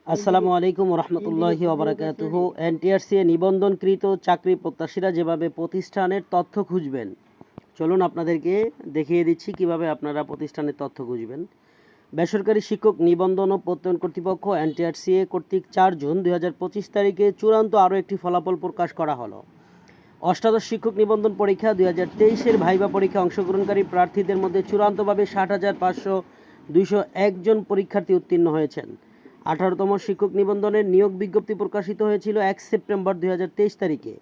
আসসালামু আলাইকুম রহমতুল্লাহি ওবারাকাতুহু। এনটিআরসি এ নিবন্ধনকৃত চাকরি প্রত্যাশীরা যেভাবে প্রতিষ্ঠানের তথ্য খুঁজবেন, চলুন আপনাদেরকে দেখিয়ে দিচ্ছি কিভাবে আপনারা প্রতিষ্ঠানের তথ্য খুঁজবেন। বেসরকারি শিক্ষক নিবন্ধন ও প্রত্যয়ন কর্তৃপক্ষ এনটিআরসি এ কর্তৃক 4 জুন 2025 তারিখে চূড়ান্ত আরও একটি ফলাফল প্রকাশ করা হলো। অষ্টাদশ শিক্ষক নিবন্ধন পরীক্ষা 2023-এর ভাইবা পরীক্ষা অংশগ্রহণকারী প্রার্থীদের মধ্যে চূড়ান্তভাবে 60,201 জন পরীক্ষার্থী উত্তীর্ণ হয়েছেন। 18তম শিক্ষক নিবন্ধনের নিয়োগ বিজ্ঞপ্তি প্রকাশিত হয়েছিল 1 সেপ্টেম্বর 2023 তারিখে।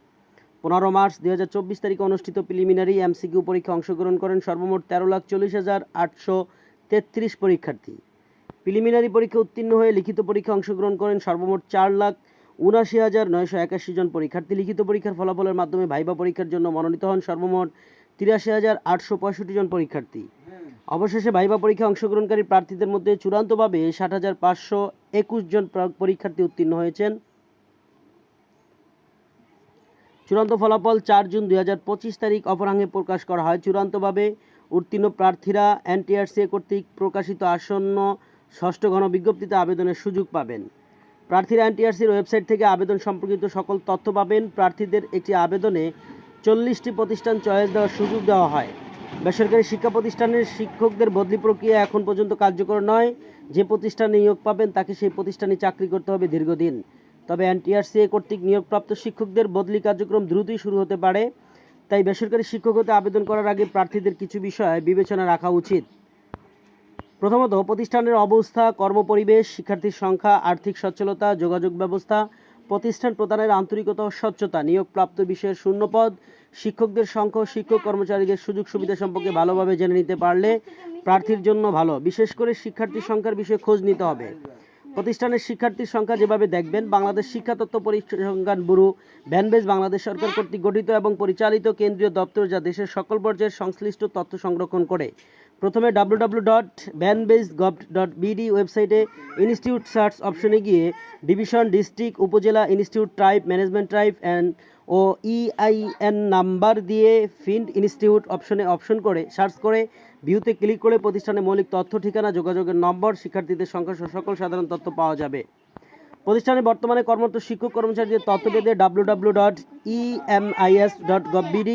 15 মার্চ 2024 তারিখে অনুষ্ঠিত প্রিলিমিনারি এমসিকিউ পরীক্ষা অংশগ্রহণ করেন সর্বমোট 13,40,833 পরীক্ষার্থী। প্রিলিমিনারি পরীক্ষা উত্তীর্ণ হয়ে লিখিত পরীক্ষা অংশগ্রহণ করেন সর্বমোট 4,79,981 জন পরীক্ষার্থী। লিখিত পরীক্ষার ফলাফলের মাধ্যমে ভাইবা পরীক্ষার জন্য মনোনীত হন সর্বমোট 83,865 জন পরীক্ষার্থী। অবশেষে ভাইবা পরীক্ষা অংশগ্রহণকারী প্রার্থীদের মধ্যে চূড়ান্তভাবে 60,521 জন পরীক্ষার্থী উত্তীর্ণ হয়েছেন। চূড়ান্ত ফলাফল 4 জুন 2025 তারিখ অপরাহ্নে প্রকাশ করা হয়। চূড়ান্তভাবে উত্তীর্ণ প্রার্থীরা এনটিআরসি কর্তৃক প্রকাশিত আসন্ন ষষ্ঠ গণবিজ্ঞপ্তিতে আবেদনের সুযোগ পাবেন। প্রার্থীরা এনটিআরসির ওয়েবসাইট থেকে আবেদন সম্পর্কিত সকল তথ্য পাবেন। প্রার্থীদের একটি আবেদনে 40টি প্রতিষ্ঠান চয়েস দেওয়ার সুযোগ দেওয়া হয়। বেসরকারি শিক্ষা প্রতিষ্ঠানের শিক্ষকদের বদলি প্রক্রিয়া এখন পর্যন্ত কার্যকর নয়। যে প্রতিষ্ঠানে নিয়োগ পাবেন তাকে সেই প্রতিষ্ঠানে চাকরি করতে হবে দীর্ঘদিন। তবে এনটিআরসি কর্তৃক নিয়োগপ্রাপ্ত শিক্ষকদের বদলি কার্যক্রম দ্রুতই শুরু হতে পারে। তাই বেসরকারি শিক্ষক হতে আবেদন করার আগে প্রার্থীদের কিছু বিষয় বিবেচনা রাখা উচিত। প্রথমত, প্রতিষ্ঠানের অবস্থা, কর্মপরিবেশ, শিক্ষার্থীর সংখ্যা, আর্থিক সচ্ছলতা, যোগাযোগ ব্যবস্থা, প্রতিষ্ঠান প্রদানের আন্তরিকতা ও স্বচ্ছতা, নিয়োগপ্রাপ্ত বিষয়ের শূন্যপদ, শিক্ষকদের সংখ্যা, শিক্ষক কর্মচারীদের সুযোগ সুবিধা সম্পর্কে ভালোভাবে জেনে নিতে পারলে প্রার্থীর জন্য ভালো। বিশেষ করে শিক্ষার্থীর সংখ্যার বিষয়ে খোঁজ নিতে হবে। প্রতিষ্ঠানের শিক্ষার্থীর সংখ্যা যেভাবে দেখবেন, বাংলাদেশ শিক্ষা তথ্য পরিসংখ্যান ব্যুরো ব্যানবেজ বাংলাদেশ সরকার কর্তৃক গঠিত এবং পরিচালিত কেন্দ্রীয় দপ্তর যা দেশের সকল পর্যায়ের সংশ্লিষ্ট তথ্য সংরক্ষণ করে। প্রথমে www.banbase.gov.bd ওয়েবসাইটে ইনস্টিটিউট সার্চ অপশনে গিয়ে ডিভিশন, ডিস্ট্রিক্ট, উপজেলা, ইনস্টিটিউট, টাইপ, ম্যানেজমেন্ট টাইপ ও EIN নাম্বার দিয়ে ফিল্ড ইনস্টিটিউট অপশন করে সার্চ করে ভিউতে ক্লিক করে প্রতিষ্ঠানের মৌলিক তথ্য, ঠিকানা, যোগাযোগের নম্বর, শিক্ষার্থীদের সংখ্যা সহ সকল সাধারণ তথ্য পাওয়া যাবে। প্রতিষ্ঠানে বর্তমানে কর্মরত শিক্ষক কর্মচারীদের তথ্য পেতে www.emis.gov.bd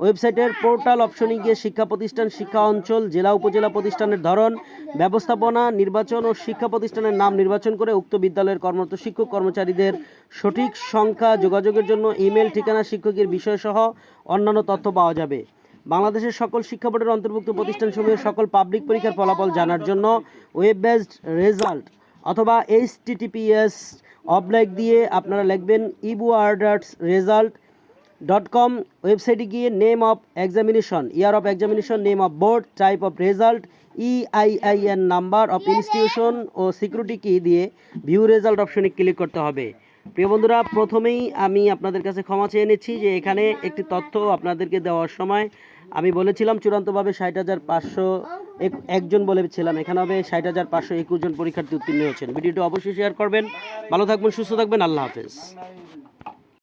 ওয়েবসাইটের পোর্টাল অপশনে গিয়ে শিক্ষা প্রতিষ্ঠান, শিক্ষা অঞ্চল, জেলা, উপজেলা, প্রতিষ্ঠানের ধরন, ব্যবস্থাপনা, নির্বাচন ও শিক্ষা প্রতিষ্ঠানের নাম নির্বাচন করে উক্ত বিদ্যালয়ের কর্মরত শিক্ষক কর্মচারীদের সঠিক সংখ্যা, যোগাযোগের জন্য ইমেল, ঠিকানা, শিক্ষকের বিষয় সহ অন্যান্য তথ্য পাওয়া যাবে। বাংলাদেশের সকল শিক্ষা বোর্ডের অন্তর্ভুক্ত প্রতিষ্ঠানসমূহের সকল পাবলিক পরীক্ষার ফলাফল জানার জন্য ওয়েব বেসড রেজাল্ট অথবা https দিয়ে আপনারা লিখবেন ebuardersresult.com ওয়েবসাইটে গিয়ে name of examination, year of examination, name of board, type of result, EIN number of institution ও সিকিউরিটি কি দিয়ে ভিউ রেজাল্ট অপশনে ক্লিক করতে হবে। প্রিয় বন্ধুরা, প্রথমেই আমি আপনাদের কাছে ক্ষমা চেয়ে নিচ্ছি যে এখানে একটি তথ্য আপনাদেরকে দেওয়ার সময় আমি বলেছিলাম চূড়ান্তভাবে 60,501 জন বলেছিলাম, এখানে হবে 60,521 জন পরীক্ষার্থী উত্তীর্ণ হয়েছেন। ভিডিওটি অবশ্যই শেয়ার করবেন। ভালো থাকবেন, সুস্থ থাকবেন। আল্লাহ হাফেজ।